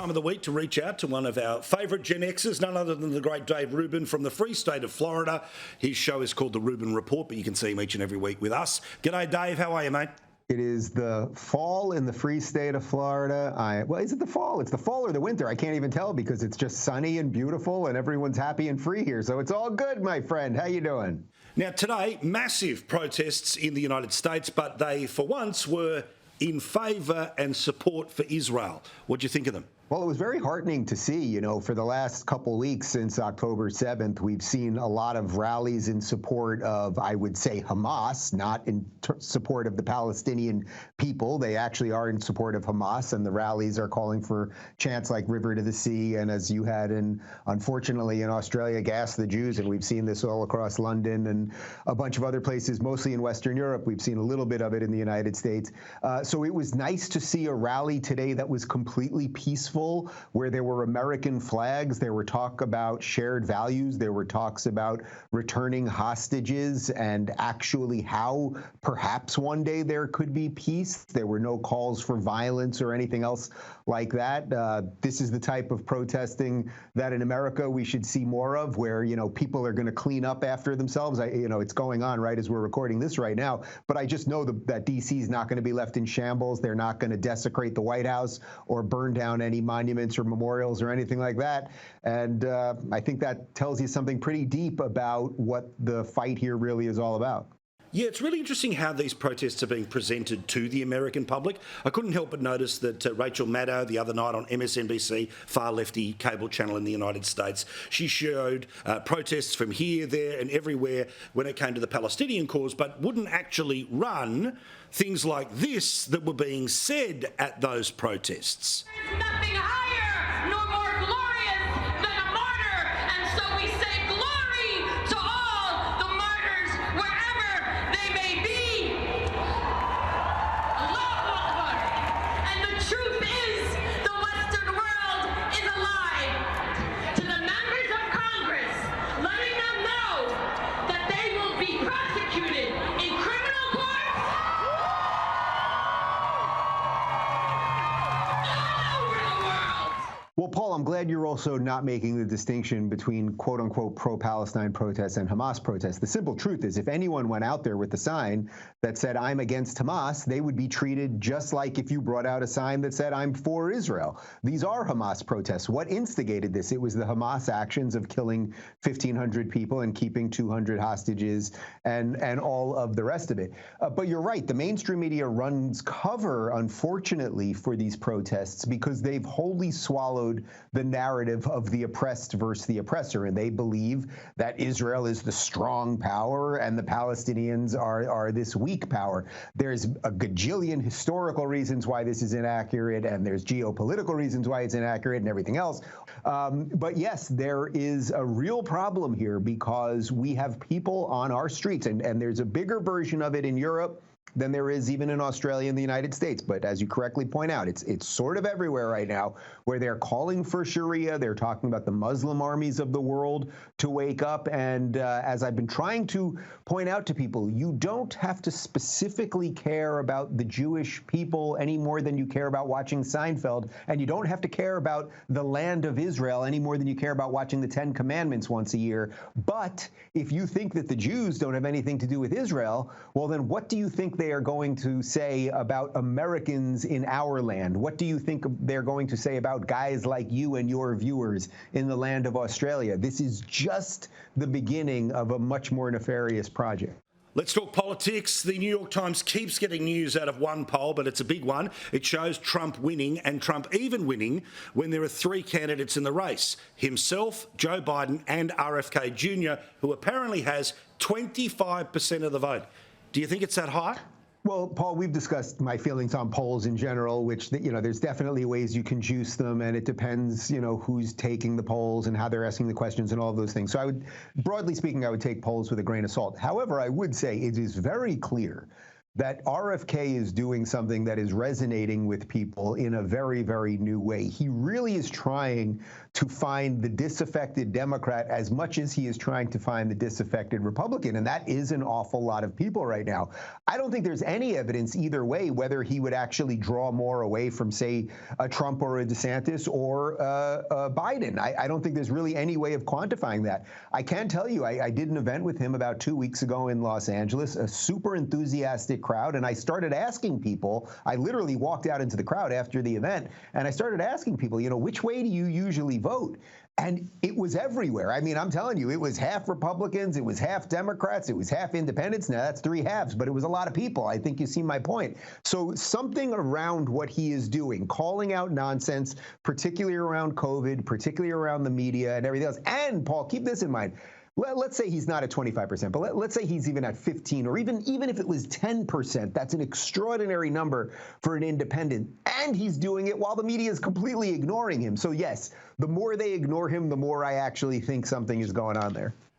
Time of the week to reach out to one of our favourite Gen Xers, none other than the great Dave Rubin from the free state of Florida. His show is called the Rubin Report, but you can see him each and every week with us. G'day, Dave. How are you, mate? It is the fall in the free state of Florida. Well, is it the fall? It's the fall or the winter. I can't even tell because it's just sunny and beautiful and everyone's happy and free here. So it's all good, my friend. How you doing? Now, today, massive protests in the United States, but they, for once, were in favour and support for Israel. What do you think of them? Well, it was very heartening to see, for the last couple of weeks since October 7th, we've seen a lot of rallies in support of, I would say, Hamas, not in support of the Palestinian people. They actually are in support of Hamas, and the rallies are calling for chants like River to the Sea, and as you had, unfortunately, in Australia, Gas the Jews, and we've seen this all across London and a bunch of other places, mostly in Western Europe. We've seen a little bit of it in the United States. So it was nice to see a rally today that was completely peaceful, where there were American flags, there were talk about shared values, there were talks about returning hostages and actually how perhaps one day there could be peace. There were no calls for violence or anything else like that. This is the type of protesting that in America we should see more of, where, people are going to clean up after themselves. It's going on right as we're recording this right now, but I just know that D.C. is not going to be left in shambles. They're not going to desecrate the White House or burn down any monuments or memorials or anything like that. And I think that tells you something pretty deep about what the fight here really is all about. Yeah, it's really interesting how these protests are being presented to the American public. I couldn't help but notice that Rachel Maddow the other night on MSNBC, far lefty cable channel in the United States, she showed protests from here, there and everywhere when it came to the Palestinian cause, but wouldn't actually run things like this that were being said at those protests. There's nothing higher nor more glorious than a martyr, and so we say glory to all the martyrs wherever they may be. Allahu Akbar. And the truth is, the Western world is alive. To the members of Congress, letting them know that they will be prosecuted in criminal courts. Well, Paul, I'm glad you're also not making the distinction between quote-unquote pro-Palestine protests and Hamas protests. The simple truth is if anyone went out there with a sign that said, I'm against Hamas, they would be treated just like if you brought out a sign that said, I'm for Israel. These are Hamas protests. What instigated this? It was the Hamas actions of killing 1,500 people and keeping 200 hostages and all of the rest of it. But you're right. The mainstream media runs cover, unfortunately, for these protests because they've wholly swallowed the narrative of the oppressed versus the oppressor, and they believe that Israel is the strong power and the Palestinians are this weak power. There's a gajillion historical reasons why this is inaccurate, and there's geopolitical reasons why it's inaccurate and everything else. But yes, there is a real problem here because we have people on our streets, and there's a bigger version of it in Europe than there is even in Australia and the United States. But as you correctly point out, it's sort of everywhere right now where they're calling for Sharia. They're talking about the Muslim armies of the world to wake up. And as I've been trying to point out to people, you don't have to specifically care about the Jewish people any more than you care about watching Seinfeld. And you don't have to care about the land of Israel any more than you care about watching the Ten Commandments once a year. But if you think that the Jews don't have anything to do with Israel, well, then what do you think they are going to say about Americans in our land? What do you think they're going to say about guys like you and your viewers in the land of Australia? This is just the beginning of a much more nefarious project. Let's talk politics. The New York Times keeps getting news out of one poll, but it's a big one. It shows Trump winning, and Trump even winning when there are three candidates in the race: himself, Joe Biden, and RFK Jr., who apparently has 25% of the vote. Do you think it's that high? Well, Paul, we've discussed my feelings on polls in general, which, there's definitely ways you can juice them, and it depends, who's taking the polls and how they're asking the questions and all of those things. So broadly speaking, I would take polls with a grain of salt. However, I would say it is very clear that RFK is doing something that is resonating with people in a very, very new way. He really is trying to find the disaffected Democrat as much as he is trying to find the disaffected Republican, and that is an awful lot of people right now. I don't think there's any evidence either way whether he would actually draw more away from, say, a Trump or a DeSantis or Biden. I don't think there's really any way of quantifying that. I can tell you, I did an event with him about 2 weeks ago in Los Angeles, a super enthusiastic crowd, and I started asking people, I literally walked out into the crowd after the event, and I started asking people, which way do you usually vote? And it was everywhere. I mean, I'm telling you, it was half Republicans, it was half Democrats, it was half independents. Now, that's three halves, but it was a lot of people. I think you see my point. So something around what he is doing, calling out nonsense, particularly around COVID, particularly around the media and everything else. And, Paul, keep this in mind. Let's say he's not at 25%, but let's say he's even at 15, or even if it was 10%, that's an extraordinary number for an independent. And he's doing it while the media is completely ignoring him. So yes, the more they ignore him, the more I actually think something is going on there.